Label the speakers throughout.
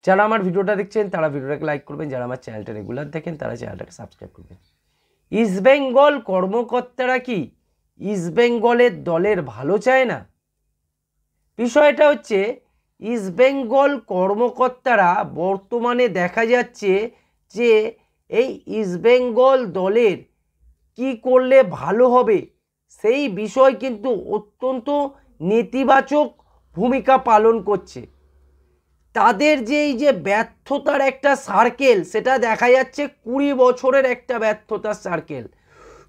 Speaker 1: যারা আমার ভিডিওটা দেখছেন তারা ভিডিওটাকে লাইক করবেন, যারা আমার চ্যানেলটা রেগুলার দেখেন তারা চ্যানেলটাকে সাবস্ক্রাইব করবেন। ইস্টবেঙ্গল কর্মকর্তারা কি ইস্টবেঙ্গলের দলের ভালো চায় না? বিষয়টা হচ্ছে ইস্টবেঙ্গল কর্মকর্তারা বর্তমানে দেখা যাচ্ছে যে এই ইস্টবেঙ্গল দলের কি করলে ভালো হবে সেই বিষয় কিন্তু অত্যন্ত নেতিবাচক ভূমিকা পালন করছে। তাদের যে এই যে ব্যর্থতার একটা সার্কেল, সেটা দেখা যাচ্ছে 20 বছরের একটা ব্যর্থতার সার্কেল।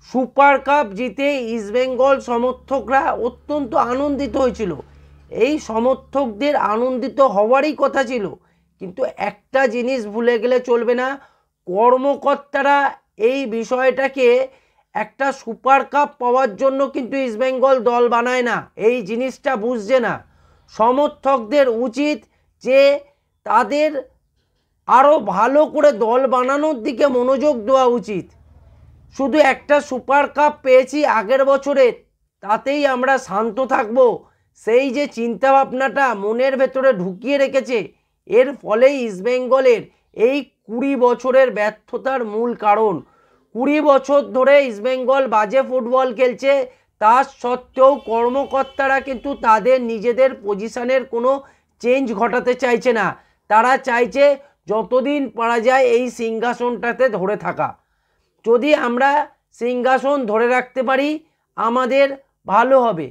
Speaker 1: সুপার কাপ জিতে ইস্টবেঙ্গল সমর্থকরা অত্যন্ত আনন্দিত হয়েছিল, এই সমর্থকদের আনন্দিত হওয়ারই কথা ছিল। কিন্তু একটা জিনিস ভুলে গেলে চলবে না, কর্মকর্তারা এই বিষয়টাকে একটা সুপার কাপ পাওয়ার জন্য কিন্তু ইস্টবেঙ্গল দল বানায় না, এই জিনিসটা বুঝছে না। সমর্থকদের উচিত যে তাদের আরও ভালো করে দল বানানোর দিকে মনোযোগ দেওয়া উচিত। শুধু একটা সুপার কাপ পেয়েছি আগের বছরে তাতেই আমরা শান্ত থাকব, সেই যে চিন্তাভাবনাটা মনের ভেতরে ঢুকিয়ে রেখেছে, এর ফলেই ইস্টবেঙ্গলের এই 20 বছরের ব্যর্থতার মূল কারণ। 20 বছর ধরে ইস্টবেঙ্গল বাজে ফুটবল খেলছে, তা সত্ত্বেও কর্মকর্তারা কিন্তু তাদের নিজেদের পজিশনের কোনো চেঞ্জ ঘটাতে চাইছে না। তারা চাইছে যতদিন পারা যায় এই সিংহাসনটাতে ধরে থাকা। যদি আমরা সিংহাসন ধরে রাখতে পারি আমাদের ভালো হবে।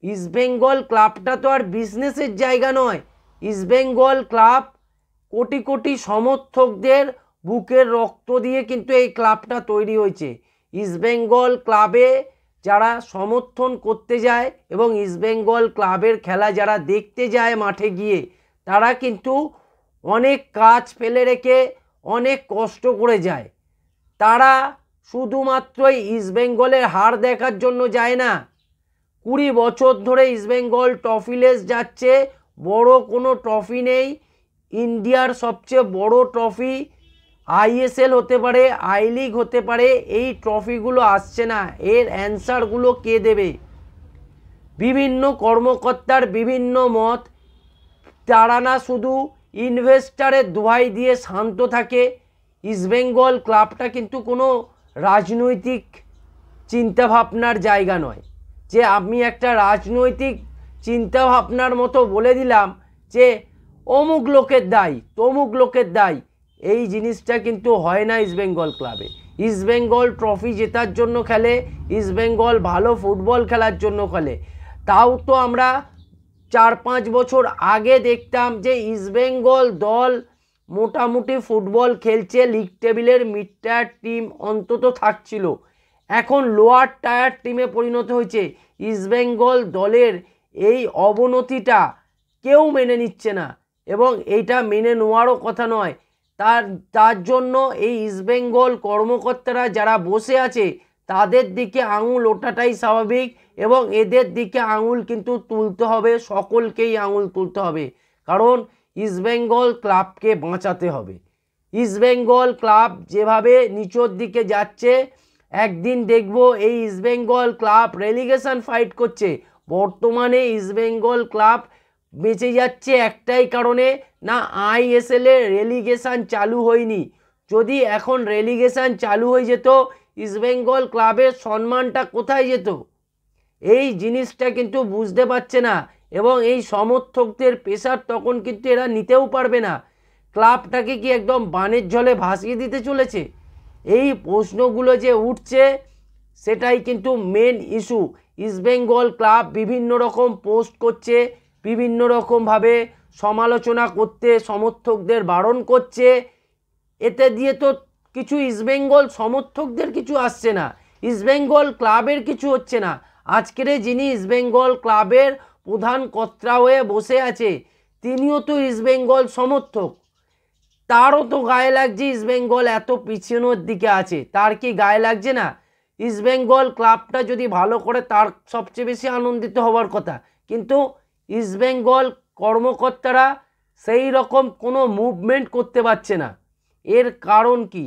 Speaker 1: ইস্টবেঙ্গল ক্লাবটা তো আর বিজনেসের জায়গা নয়, ইস্টবেঙ্গল ক্লাব কোটি কোটি সমর্থকদের বুকের রক্ত দিয়ে কিন্তু এই ক্লাবটা তৈরি হয়েছে। ইস্টবেঙ্গল ক্লাবে যারা সমর্থন করতে যায় এবং ইস্টবেঙ্গল ক্লাবের খেলা যারা দেখতে যায় মাঠে গিয়ে, তারা কিন্তু অনেক কাজ ফেলে রেখে অনেক কষ্ট করে যায়। তারা শুধুমাত্রই ইস্টবেঙ্গলের হার দেখার জন্য যায় না। 20 বছর ধরে ইস্টবেঙ্গল ট্রফিলেস যাচ্ছে, বড় কোনো ট্রফি নেই। ইন্ডিয়ার সবচেয়ে বড় ট্রফি আইএসএল হতে পারে, আই লিগ হতে পারে, এই ট্রফিগুলো আসছে না। এর অ্যান্সারগুলো কে দেবে? বিভিন্ন কর্মকর্তার বিভিন্ন মত। তারা না শুধু ইনভেস্টারের দোহাই দিয়ে শান্ত থাকে। ইস্টবেঙ্গল ক্লাবটা কিন্তু কোনো রাজনৈতিক চিন্তাভাবনার জায়গা নয় যে আমি একটা রাজনৈতিক চিন্তাভাবনার মতো বলে দিলাম যে অমুক লোকের দায়ী তমুক লোকের দায়ী, এই জিনিসটা কিন্তু হয় না ইস্টবেঙ্গল ক্লাবে। ইস্টবেঙ্গল ট্রফি জেতার জন্য খেলে, ইস্টবেঙ্গল ভালো ফুটবল খেলার জন্য খেলে। তাও তো আমরা 4-5 বছর আগে দেখতাম যে ইস্টবেঙ্গল দল মোটামুটি ফুটবল খেলছে, লিগ টেবিলের মিড টায়ার টিম অন্তত থাকছিল। এখন লোয়ার টায়ার টিমে পরিণত হয়েছে। ইস্টবেঙ্গল দলের এই অবনতিটা কেউ মেনে নিচ্ছে না এবং এইটা মেনে নেওয়ারও কথা নয়। তার জন্য এই ইস্টবেঙ্গল কর্মকর্তারা যারা বসে আছে তাদের দিকে আঙুল ওঠাটাই স্বাভাবিক এবং এদের দিকে আঙুল কিন্তু তুলতে হবে, সকলকেই আঙুল তুলতে হবে, কারণ ইস্টবেঙ্গল ক্লাবকে বাঁচাতে হবে। ইস্টবেঙ্গল ক্লাব যেভাবে নিচের দিকে যাচ্ছে, একদিন দেখব এই ইস্টবেঙ্গল ক্লাব রেলিগেশন ফাইট করছে। বর্তমানে ইস্টবেঙ্গল ক্লাব বেঁচে যাচ্ছে একটাই কারণে, না আইএসএল এর রেলিগেশন চালু হয়নি। যদি এখন রেলিগেশন চালু হয়ে যেত ইস্টবেঙ্গল ক্লাবের সম্মানটা কোথায় যেত? এই জিনিসটা কিন্তু বুঝতে পারছে না এবং এই সমর্থকদের প্রেসার তখন কিন্তু এরা নিতেও পারবে না। ক্লাবটাকে কি একদম বানের জলে ভাসিয়ে দিতে চলেছে? এই প্রশ্নগুলো যে উঠছে সেটাই কিন্তু মেন ইস্যু। ইস্টবেঙ্গল ক্লাব বিভিন্ন রকম পোস্ট করছে, বিভিন্ন রকমভাবে সমালোচনা করতে সমর্থকদের বারণ করছে। এতে দিয়ে তো কিছু ইস্টবেঙ্গল সমর্থকদের কিছু আসছে না, ইস্টবেঙ্গল ক্লাবের কিছু হচ্ছে না। আজকের যিনি ইস্টবেঙ্গল ক্লাবের প্রধান কর্তা হয়ে বসে আছে তিনিও তো ইস্টবেঙ্গল সমর্থক, তারও তো গায়ে লাগছে ইস্টবেঙ্গল এত পিছনের দিকে আছে। তার কি গায়ে লাগছে না? ইস্টবেঙ্গল ক্লাবটা যদি ভালো করে তার সবচেয়ে বেশি আনন্দিত হওয়ার কথা, কিন্তু ইস্টবেঙ্গল কর্মকর্তারা সেই রকম কোনো মুভমেন্ট করতে পারছে না। এর কারণ কি?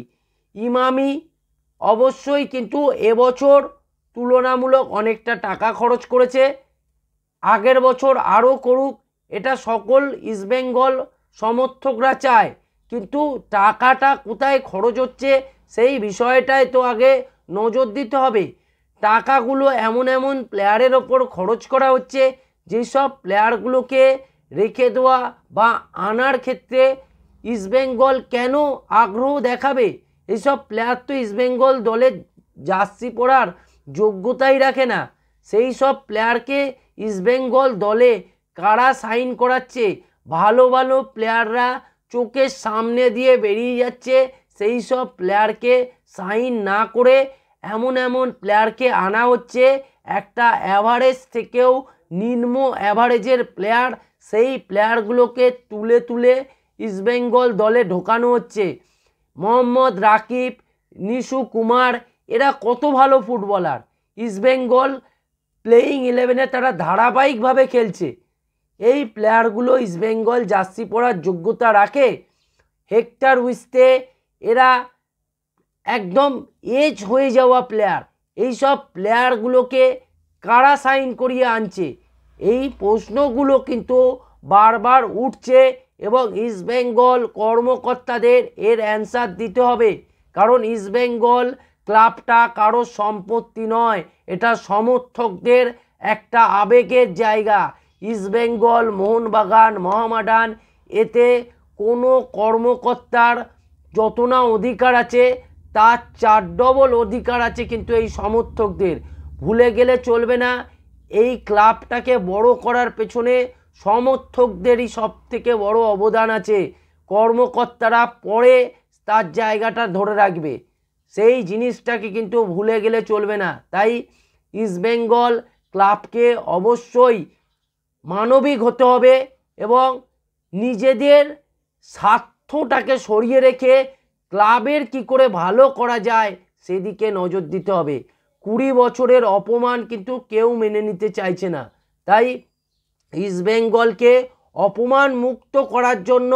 Speaker 1: ইমামি অবশ্যই কিন্তু এবছর তুলনামূলক অনেকটা টাকা খরচ করেছে, আগের বছর আরও করুক, এটা সকল ইস্টবেঙ্গল সমর্থকরা চায়, কিন্তু টাকাটা কোথায় খরচ হচ্ছে সেই বিষয়টাই তো আগে নজর দিতে হবে। টাকাগুলো এমন এমন প্লেয়ারের ওপর খরচ করা হচ্ছে যেসব প্লেয়ারগুলোকে রেখে দেওয়া বা আনার ক্ষেত্রে ইস্টবেঙ্গল কেন আগ্রহ দেখাবে? এইসব প্লেয়ার তো ইস্টবেঙ্গল দলের জার্সি পরার যোগ্যতাই রাখে না। সেই সব প্লেয়ারকে ইস্টবেঙ্গল দলে কারা সাইন করাচ্ছে? ভালো ভালো প্লেয়াররা চোখের সামনে দিয়ে বেরিয়ে যাচ্ছে, সেই সব প্লেয়ারকে সাইন না করে এমন এমন প্লেয়ারকে আনা হচ্ছে একটা অ্যাভারেজ থেকেও নিম্ন অ্যাভারেজের প্লেয়ার, সেই প্লেয়ারগুলোকে তুলে তুলে ইস্টবেঙ্গল দলে ঢোকানো হচ্ছে। মোহাম্মদ রাকিব, নিশু কুমার, এরা কত ভালো ফুটবলার, ইস্টবেঙ্গল প্লেয়িং 11-এ তারা ধারাবাহিকভাবে খেলছে। এই প্লেয়ারগুলো ইস্টবেঙ্গল জার্সি পরার যোগ্যতা রাখে? হেক্টর উইস্তে, এরা একদম এজ হয়ে যাওয়া প্লেয়ার, এই সব প্লেয়ারগুলোকে কারা সাইন করিয়ে আনছে? এই প্রশ্নগুলো কিন্তু বারবার উঠছে এবং ইস্টবেঙ্গল কর্মকর্তাদের এর অ্যান্সার দিতে হবে। কারণ ইস্টবেঙ্গল ক্লাবটা কারো সম্পত্তি নয়, এটা সমর্থকদের একটা আবেগের জায়গা। ইস্টবেঙ্গল, মোহনবাগান, মোহামেডান, এতে কোনো কর্মকর্তার যত না অধিকার আছে তার 4 ডবল অধিকার আছে কিন্তু এই সমর্থকদের। ভুলে গেলে চলবে না, এই ক্লাবটাকে বড় করার পেছনে সমর্থকদেরই সব থেকে বড় অবদান আছে। কর্মকর্তারা পরে তার জায়গাটা ধরে রাখবে, সেই জিনিসটাকে কিন্তু ভুলে গেলে চলবে না। তাই ইস্টবেঙ্গল ক্লাবকে অবশ্যই মানবিক হতে হবে এবং নিজেদের স্বার্থটাকে সরিয়ে রেখে ক্লাবের কি করে ভালো করা যায় সেদিকে নজর দিতে হবে। 20 বছরের অপমান কিন্তু কেউ মেনে নিতে চাইছে না। তাই ইস্টবেঙ্গলকে অপমান মুক্ত করার জন্য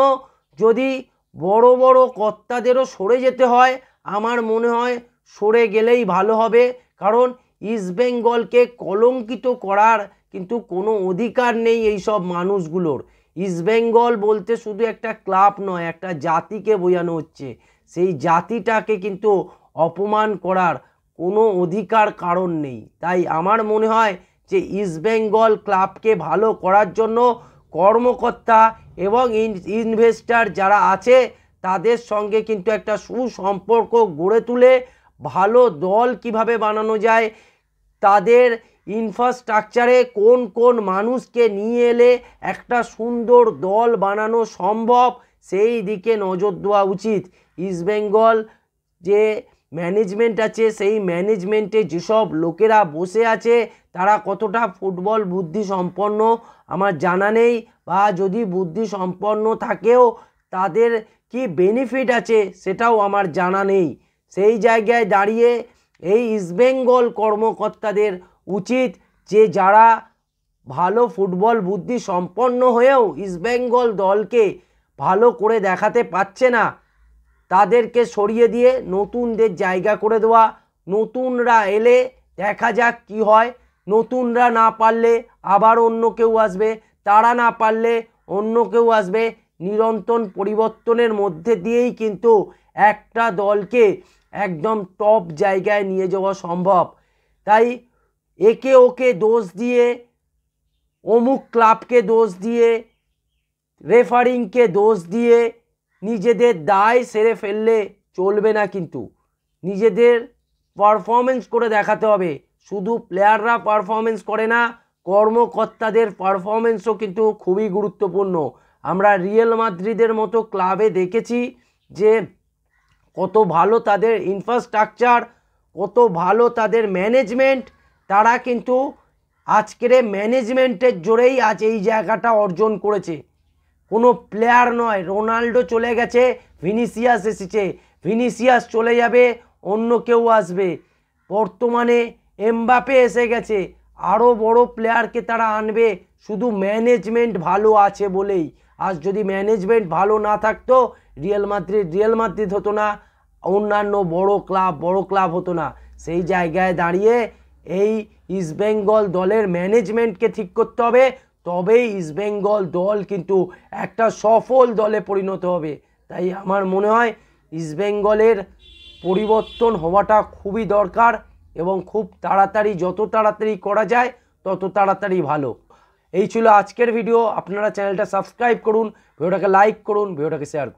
Speaker 1: যদি বড় বড় কর্তাদেরও সরে যেতে হয়, আমার মনে হয় সরে গেলেই ভালো হবে। কারণ ইস্টবেঙ্গলকে কলঙ্কিত করার কিন্তু কোনো অধিকার নেই এই সব মানুষগুলোর। ইস্টবেঙ্গল বলতে শুধু একটা ক্লাব নয়, একটা জাতিকে বোঝানো হচ্ছে। সেই জাতিটাকে কিন্তু অপমান করার কোনো অধিকার কারণ নেই। তাই আমার মনে হয় যে ইস্টবেঙ্গল ক্লাবকে ভালো করার জন্য কর্মকর্তা এবং ইনভেস্টার যারা আছে তাদের সঙ্গে কিন্তু একটা সুসম্পর্ক গড়ে তুলে ভালো দল কিভাবে বানানো যায়, তাদের ইনফ্রাস্ট্রাকচারে কোন কোন মানুষকে নিয়ে এলে একটা সুন্দর দল বানানো সম্ভব, সেই দিকে নজর দেওয়া উচিত। ইস্টবেঙ্গল যে ম্যানেজমেন্ট আছে সেই ম্যানেজমেন্টে যেসব লোকেরা বসে আছে তারা কতটা ফুটবল বুদ্ধি সম্পন্ন আমার জানা নেই, বা যদি বুদ্ধি সম্পন্ন থাকেও তাদের কি বেনিফিট আছে সেটাও আমার জানা নেই। সেই জায়গায় দাঁড়িয়ে এই ইস্টবেঙ্গল কর্মকর্তাদের উচিত যে যারা ভালো ফুটবল বুদ্ধি সম্পন্ন হয়েও ইস্টবেঙ্গল দলকে ভালো করে দেখাতে পারছে না তাদেরকে সরিয়ে দিয়ে নতুনদের জায়গা করে দেওয়া। নতুনরা এলে দেখা যাক কি হয়, নতুনরা না পারলে আবার অন্য কেউ আসবে, তারা না পারলে অন্য কেউ আসবে। নিরন্তর পরিবর্তনের মধ্যে দিয়েই কিন্তু একটা দলকে একদম টপ জায়গায় নিয়ে যাওয়া সম্ভব। তাই একে ওকে দোষ দিয়ে, অমুক ক্লাবকে দোষ দিয়ে, রেফারিংকে দোষ দিয়ে নিজেদের দায় সেরে ফেললে চলবে না। কিন্তু নিজেদের পারফরমেন্স করে দেখাতে হবে। শুধু প্লেয়াররা পারফরমেন্স করে না, কর্মকর্তাদের পারফরমেন্সও কিন্তু খুবই গুরুত্বপূর্ণ। আমরা রিয়াল মাদ্রিদের মতো ক্লাবে দেখেছি যে কত ভালো তাদের ইনফ্রাস্ট্রাকচার, কত ভালো তাদের ম্যানেজমেন্ট, তারা কিন্তু আজকের ম্যানেজমেন্টের জোরেই আজ এই জায়গাটা অর্জন করেছে। কোনো প্লেয়ার নয়, রোনাল্ডো চলে গেছে, ভিনিসিয়াস এসেছে, ভিনিসিয়াস চলে যাবে, অন্য কেউ আসবে। বর্তমানে এমবাপে এসে গেছে, আরও বড় প্লেয়ারকে তারা আনবে শুধু ম্যানেজমেন্ট ভালো আছে বলেই। আজ যদি ম্যানেজমেন্ট ভালো না থাকতো রিয়াল মাদ্রিদ হতো না, অন্যান্য বড় ক্লাব হতো না। সেই জায়গায় দাঁড়িয়ে এই ইস্টবেঙ্গল দলের ম্যানেজমেন্টকে ঠিক করতে হবে, তবেই ইস্টবেঙ্গল দল কিন্তু একটা সফল দলে পরিণত হবে। তাই আমার মনে হয় ইস্টবেঙ্গলের পরিবর্তন হওয়াটা খুবই দরকার এবং খুব তাড়াতাড়ি, যত তাড়াতাড়ি করা যায় তত তাড়াতাড়ি ভালো। এই ছিল আজকের ভিডিও। আপনারা চ্যানেলটা সাবস্ক্রাইব করুন, ভিডিওটাকে লাইক করুন, ভিডিওটাকে শেয়ার করুন।